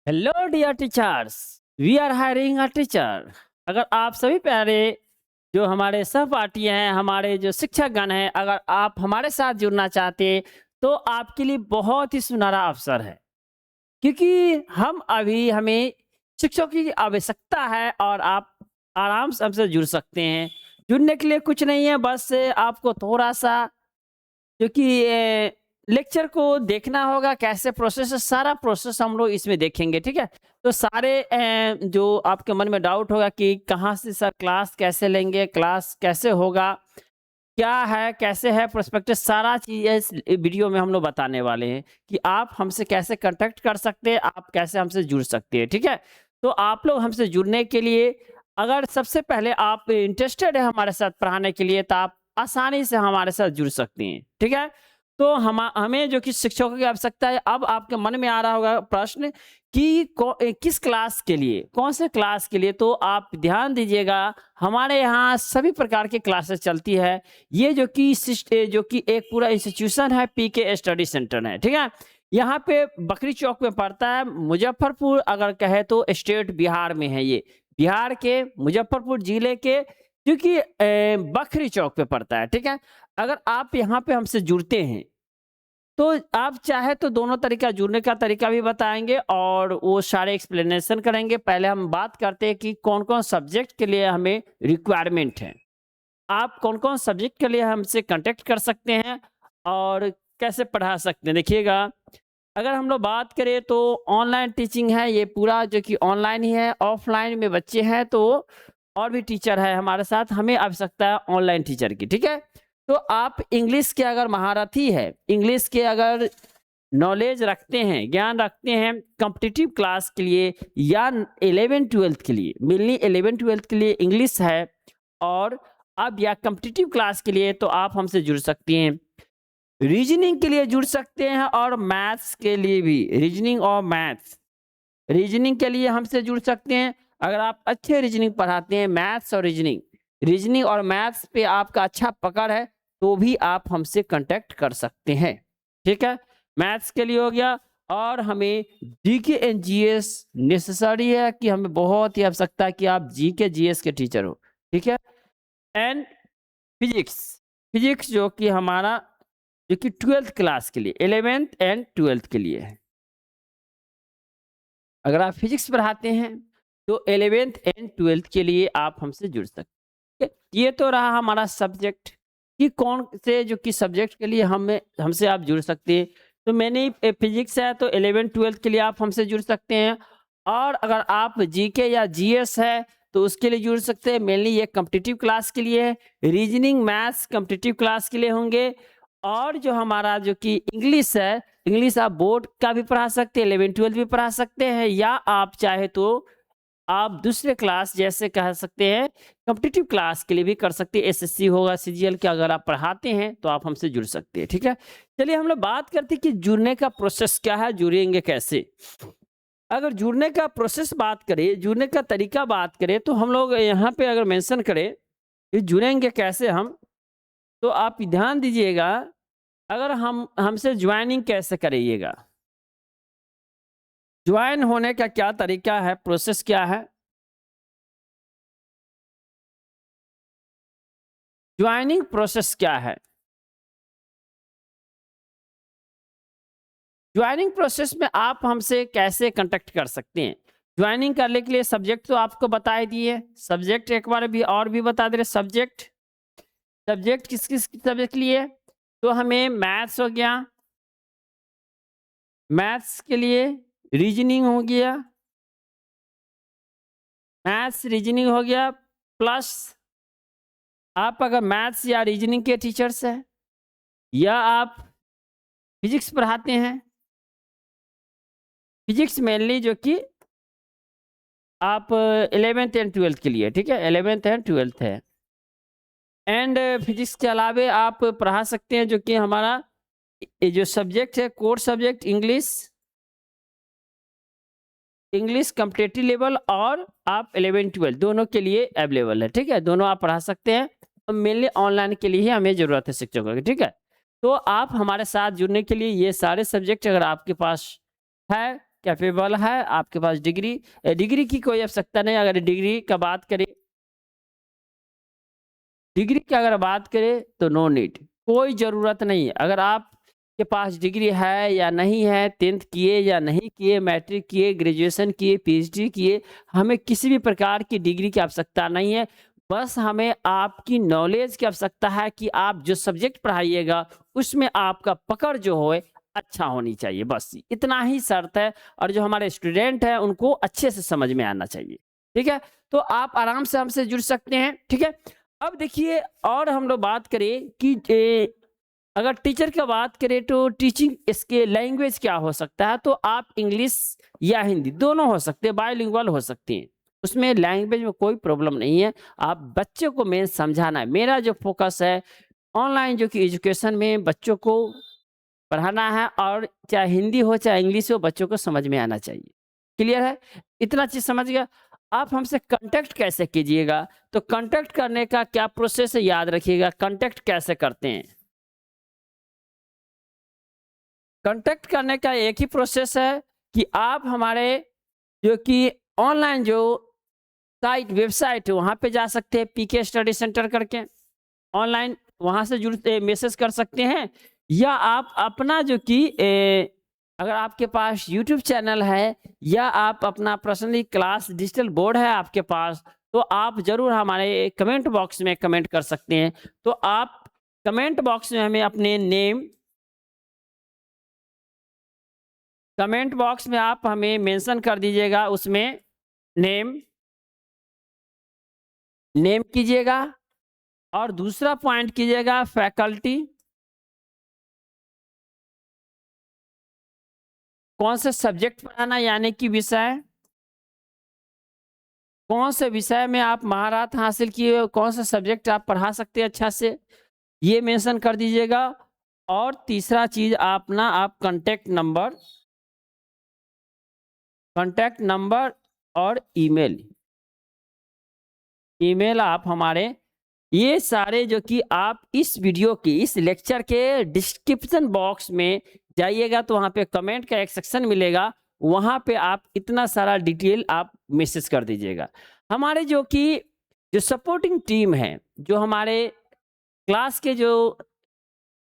Hello dear teachers, we are hiring a teacher. अगर आप सभी प्यारे जो हमारे सहपाठी हैं, हमारे जो शिक्षकगण हैं, अगर आप हमारे साथ जुड़ना चाहते तो आपके लिए बहुत ही सुनहरा अवसर है, क्योंकि हमें शिक्षकों की आवश्यकता है और आप आराम से हमसे जुड़ सकते हैं। जुड़ने के लिए कुछ नहीं है, बस आपको थोड़ा सा क्योंकि लेक्चर को देखना होगा, कैसे प्रोसेस है, सारा प्रोसेस हम लोग इसमें देखेंगे, ठीक है? तो सारे जो आपके मन में डाउट होगा कि कहाँ से सर क्लास कैसे लेंगे, क्लास कैसे होगा, क्या है, कैसे है प्रोस्पेक्टस, सारा चीज़ इस वीडियो में हम लोग बताने वाले हैं कि आप हमसे कैसे कांटेक्ट कर सकते हैं, आप कैसे हमसे जुड़ सकते हैं, ठीक है? तो आप लोग हमसे जुड़ने के लिए अगर सबसे पहले आप इंटरेस्टेड है हमारे साथ पढ़ाने के लिए, तो आप आसानी से हमारे साथ जुड़ सकते हैं, ठीक है? तो हमें जो कि शिक्षकों की आवश्यकता है, अब आपके मन में आ रहा होगा प्रश्न कि किस क्लास के लिए, कौन से क्लास के लिए? तो आप ध्यान दीजिएगा, हमारे यहाँ सभी प्रकार की क्लासेस चलती है। ये जो कि एक पूरा इंस्टीट्यूशन है, पीके स्टडी सेंटर है, ठीक है? यहाँ पे बकरी चौक में पड़ता है, मुजफ्फरपुर अगर कहे तो स्टेट बिहार में है ये। बिहार के मुजफ्फरपुर जिले के, क्योंकि बकरी चौक पे पड़ता है, ठीक है? अगर आप यहाँ पे हमसे जुड़ते हैं तो आप चाहे तो दोनों तरीका, जुड़ने का तरीका भी बताएंगे और वो सारे एक्सप्लेनेशन करेंगे। पहले हम बात करते हैं कि कौन कौन सब्जेक्ट के लिए हमें रिक्वायरमेंट है, आप कौन कौन सब्जेक्ट के लिए हमसे कांटेक्ट कर सकते हैं और कैसे पढ़ा सकते हैं। देखिएगा, अगर हम लोग बात करें तो ऑनलाइन टीचिंग है, ये पूरा जो कि ऑनलाइन ही है। ऑफलाइन में बच्चे हैं तो और भी टीचर है हमारे साथ, हमें आवश्यकता है ऑनलाइन टीचर की, ठीक है? तो आप इंग्लिश के अगर महारथी है, इंग्लिश के अगर नॉलेज रखते हैं, ज्ञान रखते हैं, कॉम्पिटिटिव क्लास के लिए या 11-12 के लिए, मेनली 11-12 के लिए इंग्लिश है, और अब या कॉम्पिटिटिव क्लास के लिए तो आप हमसे जुड़ सकती हैं। रीजनिंग के लिए जुड़ सकते हैं और मैथ्स के लिए भी, रीजनिंग और मैथ्स, रीजनिंग के लिए हमसे जुड़ सकते हैं। अगर आप अच्छे रीजनिंग पढ़ाते हैं, मैथ्स और रीजनिंग और मैथ्स पे आपका अच्छा पकड़ है, तो भी आप हमसे कांटेक्ट कर सकते हैं, ठीक है? मैथ्स के लिए हो गया। और हमें जीके एंड जीएस नेसेसरी है कि हमें बहुत ही आवश्यकता है कि आप जीके जीएस के टीचर हो, ठीक है? एंड फिजिक्स, फिजिक्स जो कि हमारा जो कि 12th क्लास के लिए, 11th एंड 12th के लिए है। अगर आप फिजिक्स पढ़ाते हैं तो 11th एंड 12th के लिए आप हमसे जुड़ सकते हैं। ये तो रहा हमारा सब्जेक्ट कि कौन से जो कि सब्जेक्ट के लिए हमसे आप जुड़ सकते हैं। तो मैंने फिजिक्स है तो 11th-12th के लिए आप हमसे जुड़ सकते हैं। और अगर आप जीके या जीएस है तो उसके लिए जुड़ सकते हैं, मेनली ये कॉम्पिटिटिव क्लास के लिए है। रीजनिंग मैथ्स कॉम्पिटिटिव क्लास के लिए होंगे। और जो हमारा जो कि इंग्लिश है, इंग्लिश आप बोर्ड का भी पढ़ा सकते हैं, 11-12 भी पढ़ा सकते हैं, या आप चाहे तो आप दूसरे क्लास जैसे कह सकते हैं कॉम्पिटिटिव क्लास के लिए भी कर सकते हैं। एसएससी होगा, सीजीएल के अगर आप पढ़ाते हैं तो आप हमसे जुड़ सकते हैं, ठीक है? चलिए हम लोग बात करते हैं कि जुड़ने का प्रोसेस क्या है, जुड़ेंगे कैसे। अगर जुड़ने का प्रोसेस बात करें, जुड़ने का तरीका बात करें, तो हम लोग यहाँ पे अगर मेंशन करें कि जुड़ेंगे कैसे हम, तो आप ध्यान दीजिएगा, अगर हमसे ज्वाइनिंग कैसे करिएगा, ज्वाइन होने का क्या तरीका है, प्रोसेस क्या है। ज्वाइनिंग प्रोसेस क्या है? ज्वाइनिंग प्रोसेस में आप हमसे कैसे कांटेक्ट कर सकते हैं? ज्वाइनिंग करने के लिए सब्जेक्ट तो आपको बता ही दिए, सब्जेक्ट एक बार भी और भी बता दे रहे। सब्जेक्ट, सब्जेक्ट किस किस सब्जेक्ट के लिए? तो हमें मैथ्स हो गया, मैथ्स के लिए रीजनिंग हो गया, मैथ्स रीजनिंग हो गया, प्लस आप अगर मैथ्स या रीजनिंग के टीचर्स हैं या आप फिजिक्स पढ़ाते हैं, फिजिक्स मेनली जो कि आप 11th एंड 12th के लिए, ठीक है? 11th एंड 12th है। एंड फिजिक्स के अलावे आप पढ़ा सकते हैं जो कि हमारा ये जो सब्जेक्ट है, core subject English, English competitive level, और आप 11-12 दोनों के लिए अवेलेबल है, ठीक है? दोनों आप पढ़ा सकते हैं। तो मेनली ऑनलाइन के लिए ही हमें ज़रूरत है शिक्षकों की, ठीक है? तो आप हमारे साथ जुड़ने के लिए ये सारे सब्जेक्ट अगर आपके पास है कैपेबल है, आपके पास डिग्री डिग्री की कोई आवश्यकता नहीं। अगर डिग्री की अगर बात करें तो नो नीड, कोई ज़रूरत नहीं है। अगर आपके पास डिग्री है या नहीं है, 10th किए या नहीं किए, मैट्रिक किए, ग्रेजुएशन किए, पीएचडी किए, हमें किसी भी प्रकार की डिग्री की आवश्यकता नहीं है। बस हमें आपकी नॉलेज की आवश्यकता है कि आप जो सब्जेक्ट पढ़ाइएगा उसमें आपका पकड़ जो होए अच्छा होनी चाहिए, बस इतना ही शर्त है। और जो हमारे स्टूडेंट हैं उनको अच्छे से समझ में आना चाहिए, ठीक है? तो आप आराम से हमसे जुड़ सकते हैं, ठीक है? अब देखिए, और हम लोग बात करें कि अगर टीचर की बात करें तो टीचिंग इसके लैंग्वेज क्या हो सकता है, तो आप इंग्लिश या हिंदी दोनों हो सकते हैं, बायलिंगुअल हो सकती हैं, उसमें लैंग्वेज में कोई प्रॉब्लम नहीं है। आप बच्चों को मेन समझाना है। मेरा जो फोकस है ऑनलाइन जो कि एजुकेशन में बच्चों को पढ़ाना है, और चाहे हिंदी हो चाहे इंग्लिश हो, बच्चों को समझ में आना चाहिए। क्लियर है? इतना चीज़ समझ गया। आप हमसे कांटेक्ट कैसे कीजिएगा, तो कांटेक्ट करने का क्या प्रोसेस है याद रखिएगा। कांटेक्ट कैसे करते हैं? कांटेक्ट करने का एक ही प्रोसेस है कि आप हमारे जो कि ऑनलाइन जो वेबसाइट है वहाँ पे जा सकते हैं, पीके स्टडी सेंटर करके ऑनलाइन, वहाँ से जुड़ते मैसेज कर सकते हैं। या आप अपना जो कि अगर आपके पास यूट्यूब चैनल है या आप अपना पर्सनली क्लास डिजिटल बोर्ड है आपके पास, तो आप ज़रूर हमारे कमेंट बॉक्स में कमेंट कर सकते हैं। तो आप कमेंट बॉक्स में हमें अपने कमेंट बॉक्स में आप हमें मेंशन कर दीजिएगा, उसमें नेम कीजिएगा, और दूसरा पॉइंट कीजिएगा फैकल्टी, कौन से सब्जेक्ट पढ़ाना यानी कि विषय, कौन से विषय में आप महारत हासिल किए हो, कौन सा सब्जेक्ट आप पढ़ा सकते हैं अच्छा से, ये मेंशन कर दीजिएगा। और तीसरा चीज आप कांटेक्ट नंबर और ईमेल आप हमारे, ये सारे जो कि आप इस वीडियो की इस लेक्चर के डिस्क्रिप्शन बॉक्स में जाइएगा तो वहाँ पे कमेंट का एक सेक्शन मिलेगा, वहाँ पे आप इतना सारा डिटेल आप मैसेज कर दीजिएगा। हमारे जो सपोर्टिंग टीम है, जो हमारे क्लास के जो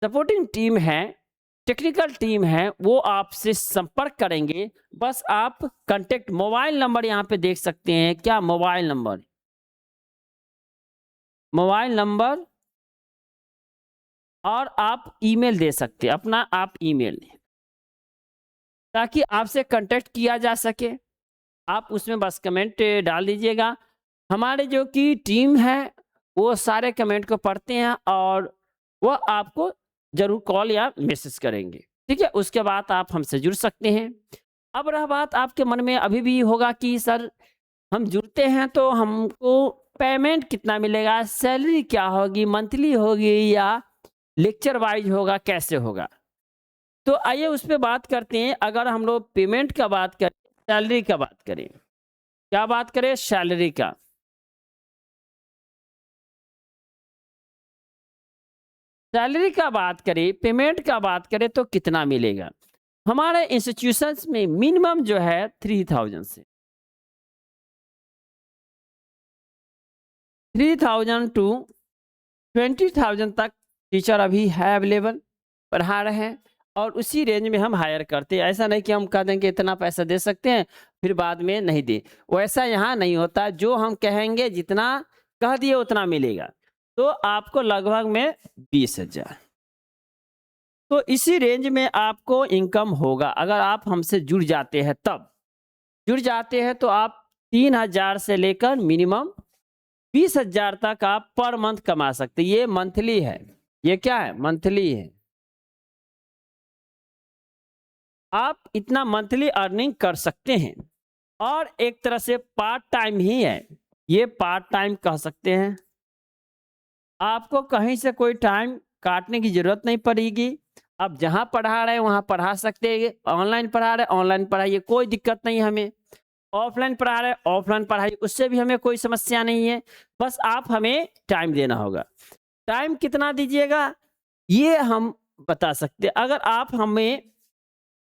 सपोर्टिंग टीम है, टेक्निकल टीम है, वो आपसे संपर्क करेंगे। बस आप कांटेक्ट मोबाइल नंबर यहाँ पे देख सकते हैं, क्या मोबाइल नंबर और आप ईमेल दे सकते हैं, अपना आप ईमेल, ताकि आपसे कांटेक्ट किया जा सके। आप उसमें बस कमेंट डाल दीजिएगा। हमारे जो कि टीम है वो सारे कमेंट को पढ़ते हैं और वो आपको ज़रूर कॉल या मैसेज करेंगे, ठीक है? उसके बाद आप हमसे जुड़ सकते हैं। अब रहा बात आपके मन में अभी भी होगा कि सर हम जुड़ते हैं तो हमको पेमेंट कितना मिलेगा, सैलरी क्या होगी, मंथली होगी या लेक्चर वाइज होगा, कैसे होगा? तो आइए उस पे बात करते हैं। अगर हम लोग पेमेंट का बात करें, सैलरी का बात करें, क्या बात करें? सैलरी का। सैलरी का बात करें, पेमेंट का बात करें तो कितना मिलेगा? हमारे इंस्टीट्यूशंस में मिनिमम जो है 3000 से 3000 टू 20,000 तक टीचर अभी है अवेलेबल, पढ़ा रहे हैं, और उसी रेंज में हम हायर करते हैं। ऐसा नहीं कि हम कह देंगे इतना पैसा दे सकते हैं फिर बाद में नहीं दे, वैसा यहाँ नहीं होता। जो हम कहेंगे जितना कह दिए उतना मिलेगा। तो आपको लगभग में 20,000, तो इसी रेंज में आपको इनकम होगा अगर आप हमसे जुड़ जाते हैं। तब जुड़ जाते हैं तो आप 3,000 से लेकर मिनिमम 20,000 तक आप पर मंथ कमा सकते हैं। ये मंथली है, ये क्या है? मंथली है। आप इतना मंथली अर्निंग कर सकते हैं, और एक तरह से पार्ट टाइम ही है, ये पार्ट टाइम कह सकते हैं। आपको कहीं से कोई टाइम काटने की जरूरत नहीं पड़ेगी। आप जहां पढ़ा रहे हैं वहां पढ़ा सकते हैं। ऑनलाइन पढ़ा रहे हैं ऑनलाइन पढ़ाइए, कोई दिक्कत नहीं हमें। ऑफलाइन पढ़ा रहे हैं ऑफलाइन पढ़ाइए, उससे भी हमें कोई समस्या नहीं है। बस आप हमें टाइम देना होगा। टाइम कितना दीजिएगा ये हम बता सकते हैं। अगर आप हमें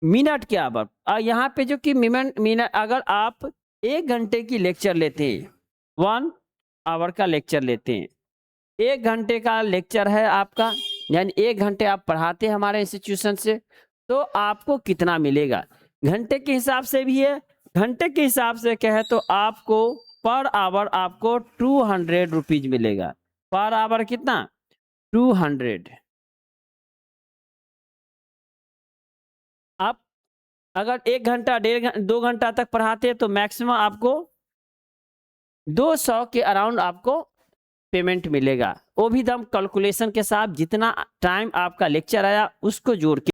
मिनट के आवर। यहाँ पे जो कि मिनट अगर आप 1 घंटे की लेक्चर लेते हैं, 1 आवर का लेक्चर लेते हैं, 1 घंटे का लेक्चर है आपका, यानी 1 घंटे आप पढ़ाते हैं हमारे इंस्टीट्यूशन से, तो आपको कितना मिलेगा? घंटे के हिसाब से भी है, घंटे के हिसाब से कहे तो आपको पर आवर आपको 200 रुपीज मिलेगा। पर आवर कितना? 200। आप अगर 1 घंटा 2 घंटा तक पढ़ाते हैं तो मैक्सिमम आपको 200 के अराउंड आपको पेमेंट मिलेगा, वो भी दम कैलकुलेशन के साथ, जितना टाइम आपका लेक्चर आया उसको जोड़ के।